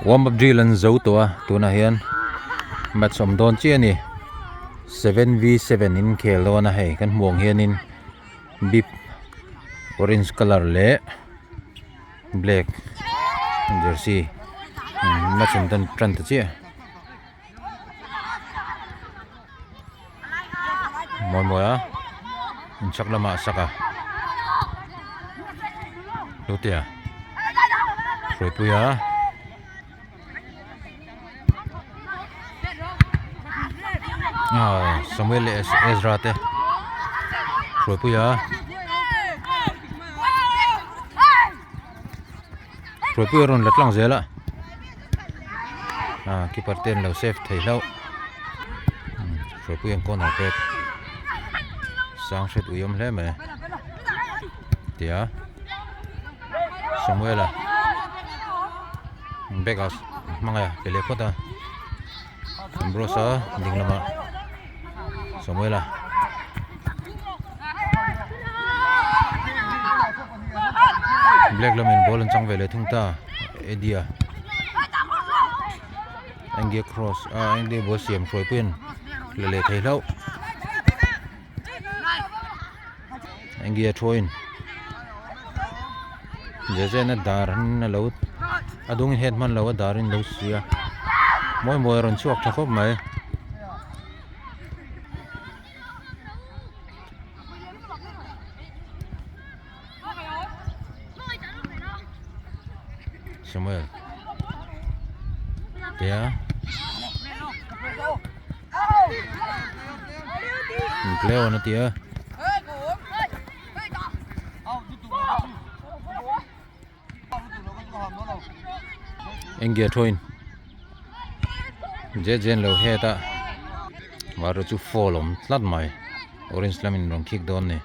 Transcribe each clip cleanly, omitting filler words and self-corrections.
warm up drill an zo to na hian match som don chi ani 7v7 in khel do na hei kan hmuang hian in bip orange color le black jersey match som don tran ta chi moya chak lama saka lutia rồi puya Samuel Ezra te rồi puya ron latlang zela keeper ten lo save thei lo rồi puya corner pet sang set uyom hle me tia Samuel Begas mangaya pele kota Ambrosa ding lama Samuel Black lamin ball an chang vele thungta Edia Angie cross Angie bo siam froi pin le thei lo Angie thoin je na daran na lo adung headman lo darin lo sia moi ron chuak thakop mai Samuel tia Cleo na tia Engia thoin jen lo he ta waru chu folom tlat mai orange lamin rong kick don ne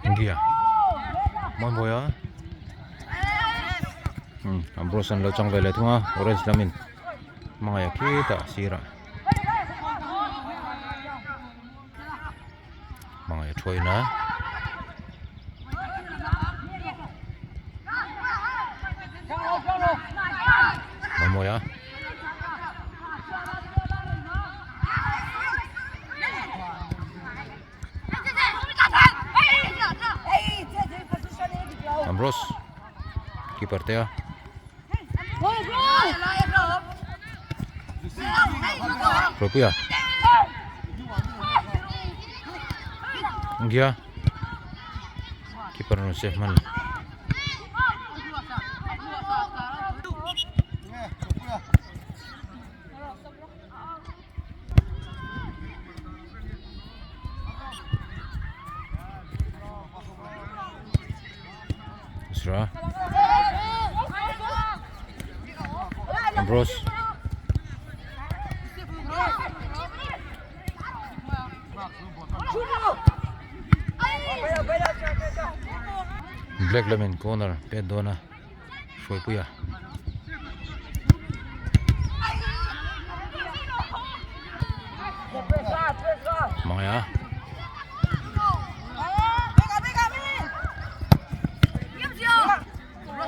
India mon boya Ambrosan lo chang vele thunga orange lamin mangaya kita sira mangaya thoina mon boya Ambros keeper tea propia Ingia keeper no safe man Isra Ambros Black lamin corner pet dona shoi puya mangaya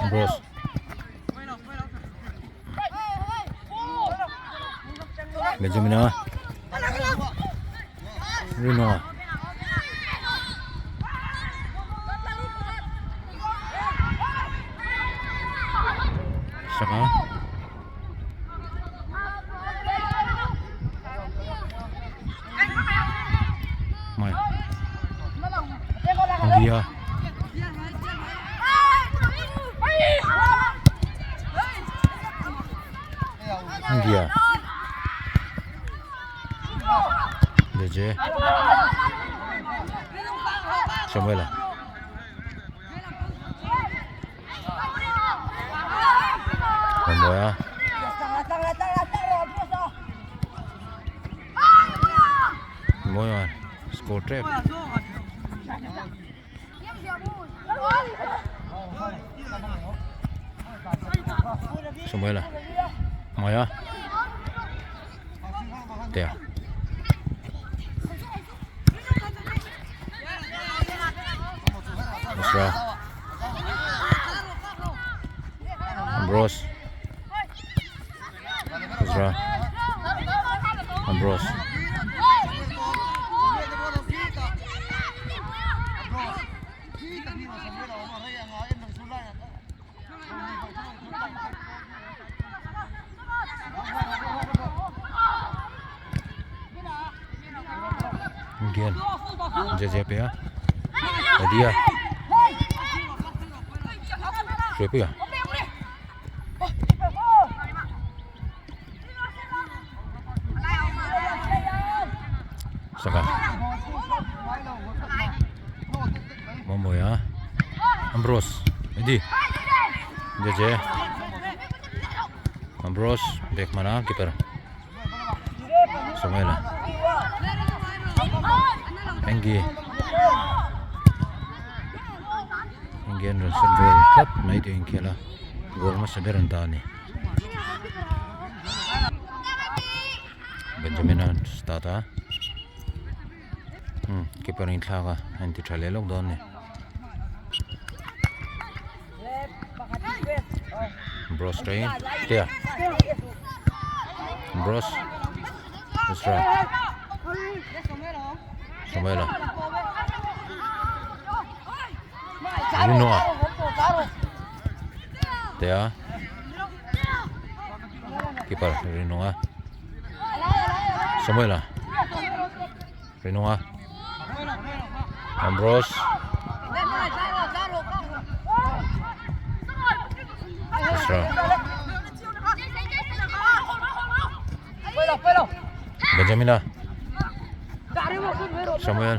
Ambros Benjamina Rino Saka Mai India India DJ Samuel Moya. Moya. Score trap. Samuela. Moya. There. Isra. Ambrose. Isra. Ambrose. Again. JJP ya. Dia. Siapa ya? Saka. Momo ya. Ambrose. Ini. JJ. Ambrose. Back mana kiper? Samuela. Enggi. Enggi ron sergol klub mai tu ingkela. Gol mas seberan tani. Benjamin starta. Kiper in tlaga anti tralelok don ni. Bros train. Dia. Bros. Isra. Samuela. Rinoa. Dia. Kiper Rinoa. Samuela. Rinoa. Ambrose. Isra. Benjamin. Samuel.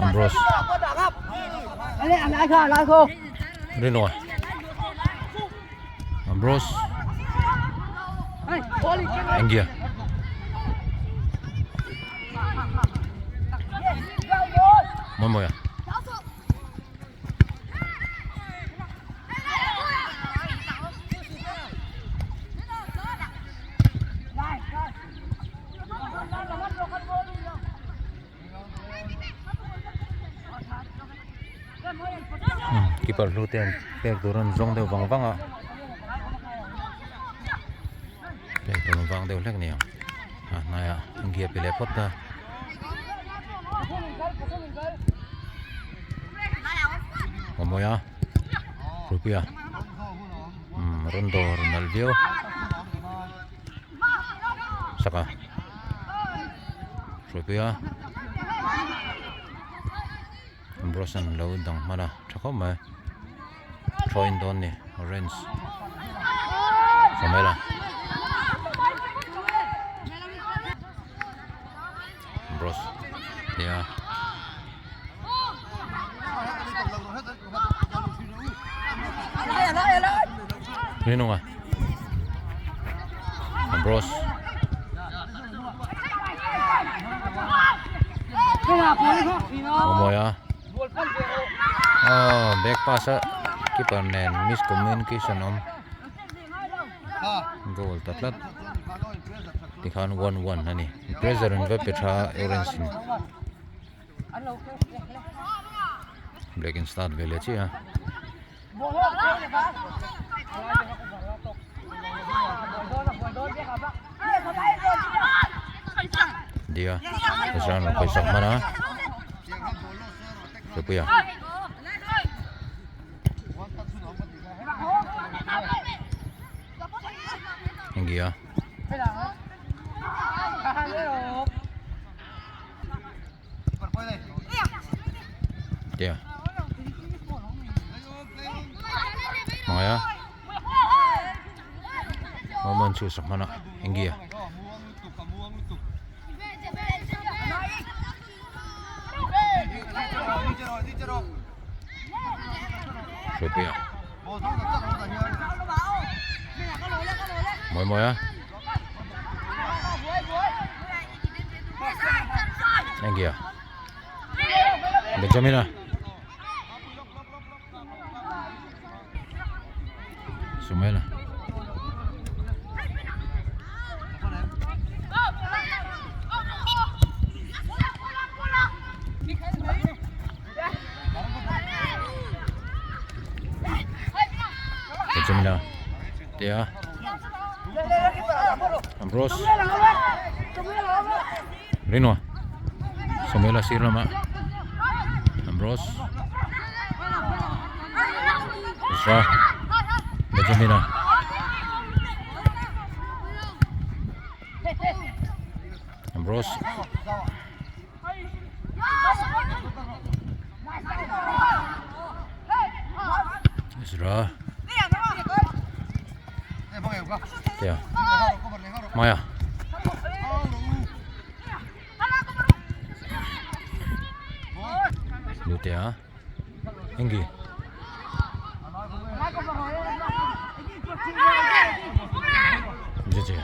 Ambrose. Rinoa. Ambrose. Enggia. Momo ya. Kiper luten per turun zong deu vang vang a. Per turun vang deu lek ni. Naya Enggia pile pot da. Momo ya. Rupiah. Rondo Ronaldo. Saka. Rupiah. Ambrosan load dang mana thakau mai. Troin don ni orange. Samuela. Ambros. Dia. Rinoa. Ambros. Momo ya. Oh, back pass keeper nen miscommunication goal tatlat dikhan 1-1 hani pressure and petra orange black and start village ya dia jangan koisak mana Rupiah. Enggia. Dia. Maya. Momen susah mana Enggia. Rupiah. Mỗi mỗi á. Anh kìa. Benjamin à. Sumel à. Benjamin à. Dia. Ambrose. Rino. Sumela sirna ma. Ambrose. Isra. Benjamin à. Ambrose. Isra. Dia. Maya. Lutea. Enggi. Jeje.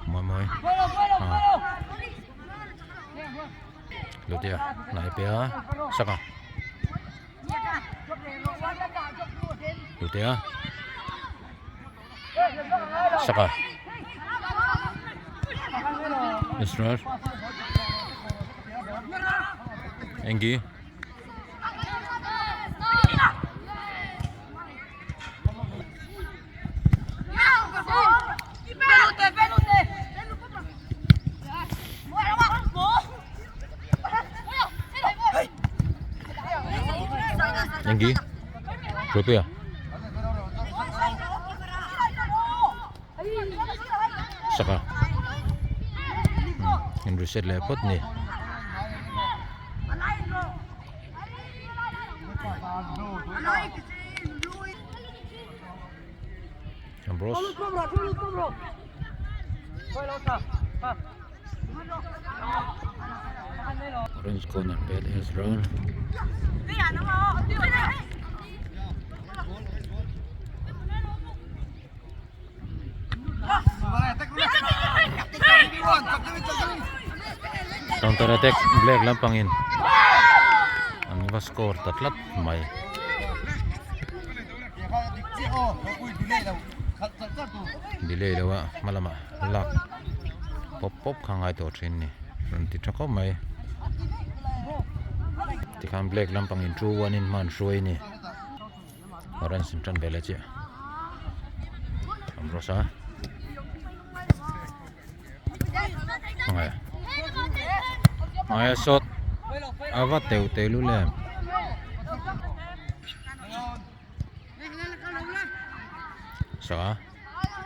Moi. Lutea. Naipea. Saka. Lutea. Saka. Israel. Enggi. Enggi. Rupia. Saka. Henry set lepot ni. Ambrose. Orange corner bed is run. Counter attack Black lampangin. Ang iba score tatlat may. Delay lawa malama lak pop khangai to train ni. Ranti thako mai. Tikhan Black lampangin true one in man shoi ni. Orange central belache. Ambrosa. Maya shot awa telu lem sa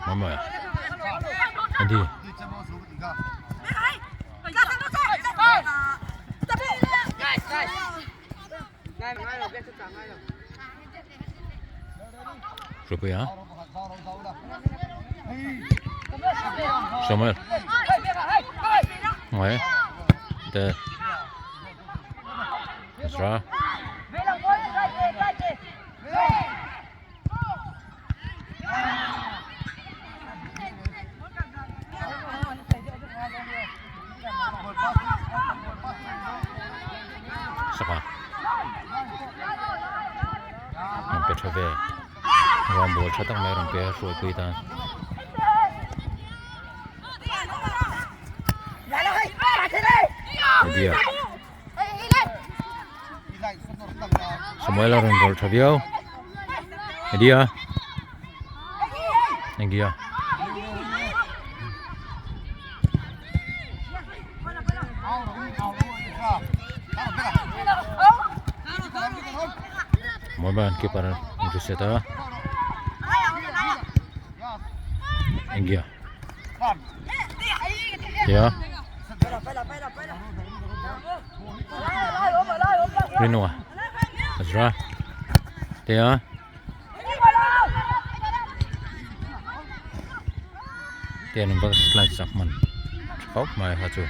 mama andi Rupia Samuel Ngoài Tê Isra Saka Ang Petrove Ngam bol chatang merong pe suai kuitan Dia Samuel orang gol Traviau dia yang dia Moban kiper Juseta yang dia ya Rinoa Azra Dia Dia number slide Sakman Chop mai haju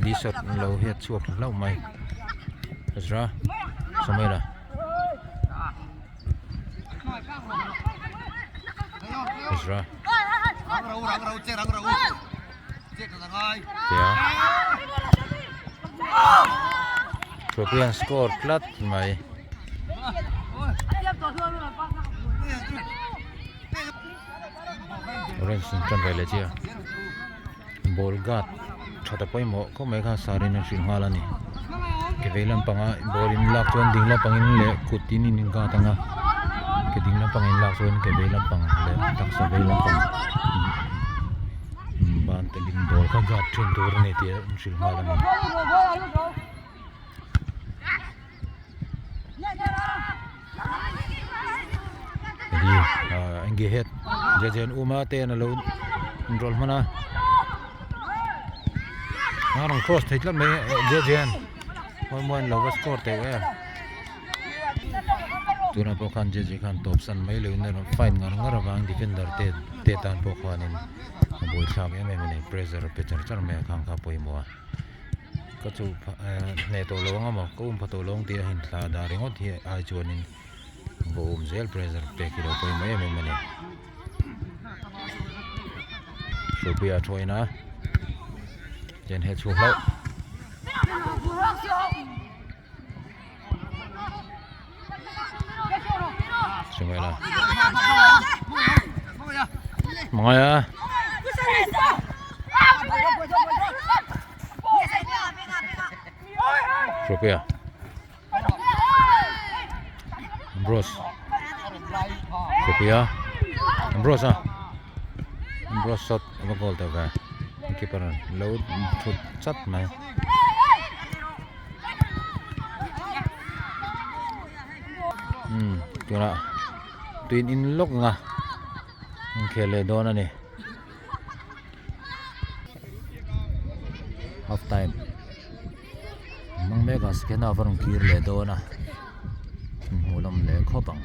body shot lo het chuak lo mai Ezra samai la Ezra yeah Tropian score plat mai Orange chân về lại chưa ball guard chata poi mo ko mai kha sarin shin hala ni ke velam panga ball in lak chon ding la pangin le kutin in ka tanga ke ding la pangin lak chon ke velam pang le tak sa velam pang ban te din ball ka guard chon dur ne ti shin hala ni jadi engge het jajan uma te na lo rol mana Ngarang cross thait lam me jajan moi lo ga score te ga tuna po kan jaji kan top san mai le na fine ngar wang defender te tan po khanin bol chak em ne pressure pitcher char me khang kha poi mo ka chu ne to lo nga ma ko phato long ti hin thla da ringot hi ai chuanin boom zel pressure pe kilo poi mai em ne Sophia Troina Jen hết xuống lâu Xuống vậy là Mọi à Sophia Ambrose Sophia Ambrose à Ambrose shot một goal tao về keeper lâu thụt chất này chỗ nào tuyến in lúc ngà khele đó nè half time mang mega scan over kir le do na mulam le khopang